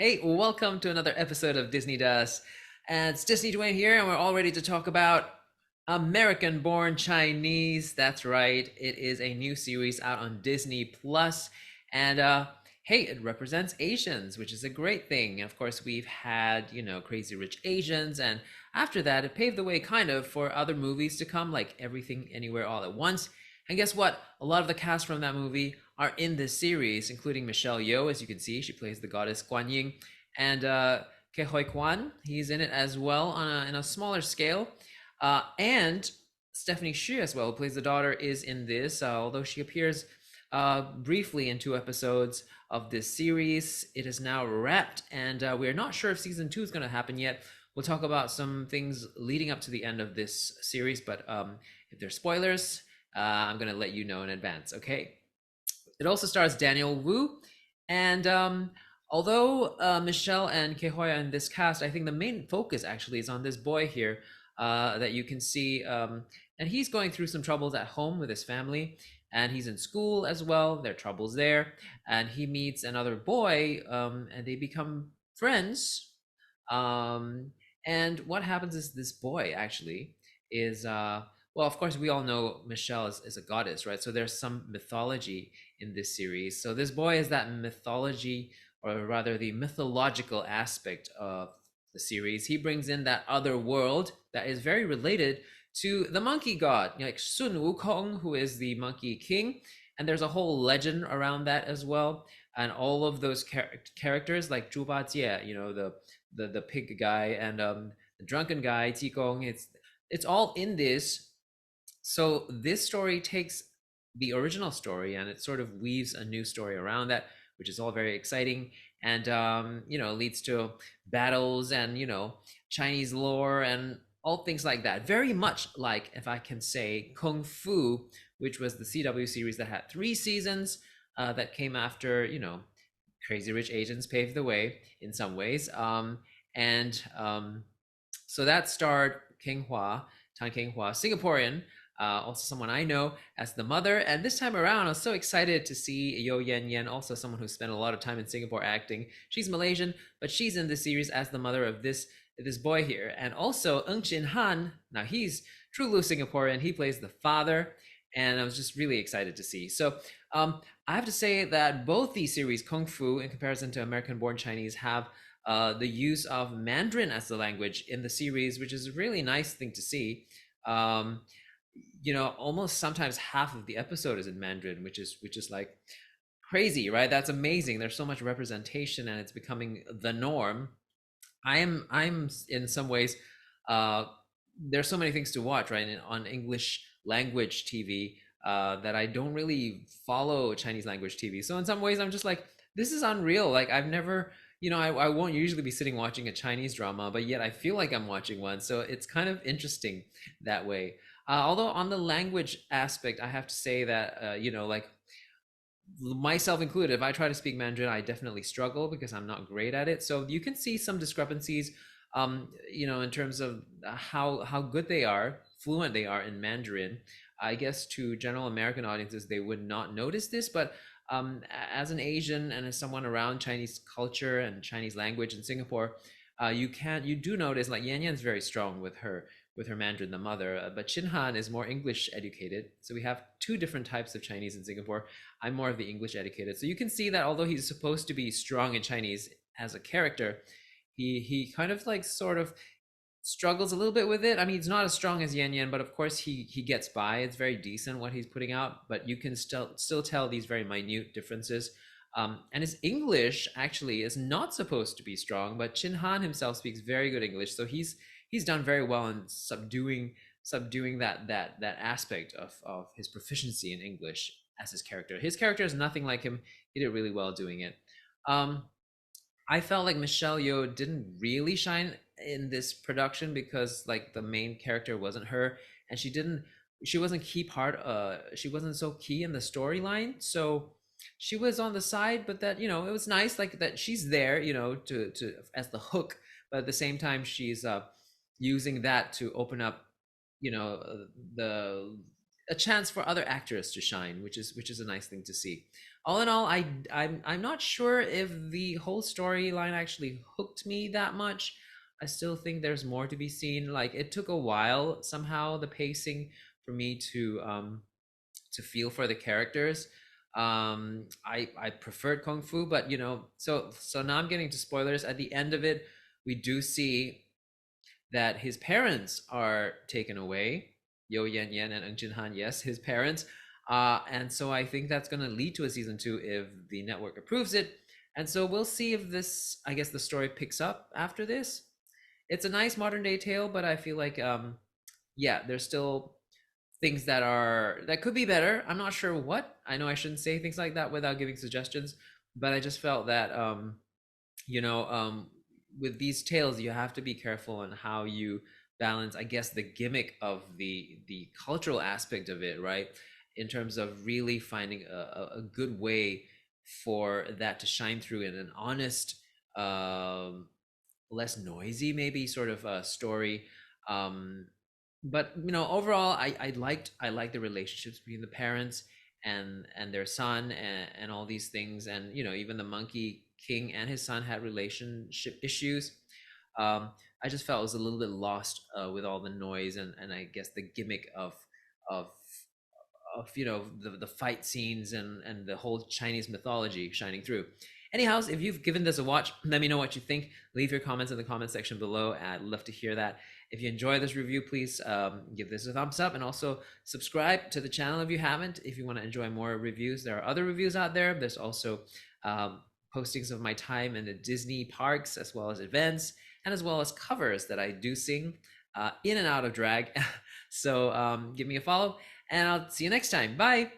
Hey, welcome to another episode of Disney Does. And it's DisneyDwayne here, and we're all ready to talk about American Born Chinese. That's right, it is a new series out on Disney Plus. And hey, it represents Asians, which is a great thing. Of course, we've had, Crazy Rich Asians, and after that, it paved the way kind of for other movies to come, like Everything Anywhere All at Once. And guess what? A lot of the cast from that movie are in this series, including Michelle Yeoh, as you can see. She plays the goddess Guan Yin. And Ke Hoi Kwan, he's in it as well in a smaller scale. And Stephanie Hsu as well, who plays the daughter, is in this, although she appears briefly in 2 episodes of this series. It is now wrapped, and we're not sure if season 2 is going to happen yet. We'll talk about some things leading up to the end of this series, but if there's spoilers, I'm going to let you know in advance, okay? It also stars Daniel Wu, and although Michelle and Kehoya in this cast, I think the main focus actually is on this boy here that you can see, and he's going through some troubles at home with his family, and he's in school as well. There are troubles there, and he meets another boy, and they become friends. Um, and what happens is this boy actually is well, of course, we all know Michelle is a goddess, right? So there's some mythology in this series. So this boy is that mythology, or rather the mythological aspect of the series. He brings in that other world that is very related to the monkey god, like Sun Wukong, who is the monkey king. And there's a whole legend around that as well. And all of those characters, like Zhu Bajie, the pig guy, and the drunken guy, Qigong, it's all in this. So this story takes the original story and it sort of weaves a new story around that, which is all very exciting, and leads to battles and Chinese lore and all things like that. Very much like, if I can say, Kung Fu, which was the CW series that had 3 seasons, that came after Crazy Rich Asians paved the way in some ways. And So that starred King Hua, Tan King Hua, Singaporean, also someone I know as the mother. And this time around, I was so excited to see Yo Yen Yen, also someone who spent a lot of time in Singapore acting. She's Malaysian, but she's in this series as the mother of this boy here. And also Ng Chin Han, now he's truly Singaporean. He plays the father, and I was just really excited to see. So I have to say that both these series, Kung Fu in comparison to American Born Chinese, have the use of Mandarin as the language in the series, which is a really nice thing to see. Um, Almost sometimes half of the episode is in Mandarin, which is like crazy, right? That's amazing. There's so much representation, and it's becoming the norm. I'm in some ways, uh, there's so many things to watch, right? On English language TV, that I don't really follow Chinese language TV. So in some ways, I'm just like, this is unreal. Like I've never, I won't usually be sitting watching a Chinese drama, but yet I feel like I'm watching one. So it's kind of interesting that way. Although on the language aspect, I have to say that, like myself included, if I try to speak Mandarin, I definitely struggle because I'm not great at it. So you can see some discrepancies, in terms of how good they are, fluent they are in Mandarin. I guess to general American audiences, they would not notice this, but as an Asian and as someone around Chinese culture and Chinese language in Singapore, you do notice like Yan Yan's very strong with her Mandarin, the mother, but Chin Han is more English educated. So we have 2 different types of Chinese in Singapore. I'm more of the English educated. So you can see that although he's supposed to be strong in Chinese as a character, he kind of like sort of struggles a little bit with it. I mean, he's not as strong as Yan Yan, but of course he gets by. It's very decent what he's putting out, but you can still tell these very minute differences. And his English actually is not supposed to be strong, but Chin Han himself speaks very good English, so he's done very well in subduing that aspect of his proficiency in English as his character. His character is nothing like him. He did really well doing it. Um, I felt like Michelle Yeoh didn't really shine in this production because like the main character wasn't her, and she wasn't key part. She wasn't so key in the storyline, so she was on the side. But that it was nice like that she's there, to as the hook, but at the same time she's using that to open up, the a chance for other actors to shine, which is a nice thing to see. All in all, I'm not sure if the whole storyline actually hooked me that much. I still think there's more to be seen. Like it took a while somehow, the pacing for me to feel for the characters. I preferred Kung Fu, but so now I'm getting to spoilers. At the end of it, we do see that his parents are taken away. Yo Yan Yan and Ng Jin Han, yes, his parents. And so I think that's going to lead to a season two if the network approves it. And so we'll see if this, I guess, the story picks up after this. It's a nice modern day tale, but I feel like, yeah, there's still things that could be better. I'm not sure what. I know I shouldn't say things like that without giving suggestions, but I just felt that you know, with these tales, you have to be careful on how you balance, I guess, the gimmick of the cultural aspect of it, right? In terms of really finding a good way for that to shine through in an honest, less noisy, maybe sort of a story. Um, but overall, I liked the relationships between the parents and their son and all these things, and even the Monkey King and his son had relationship issues. I just felt it was a little bit lost with all the noise and I guess the gimmick of the fight scenes and the whole Chinese mythology shining through. Anyhow, if you've given this a watch, let me know what you think. Leave your comments in the comment section below. I'd love to hear that. If you enjoy this review, please give this a thumbs up and also subscribe to the channel if you haven't. If you want to enjoy more reviews, there are other reviews out there. There's also postings of my time in the Disney parks, as well as events, and as well as covers that I do sing in and out of drag. So give me a follow, and I'll see you next time. Bye.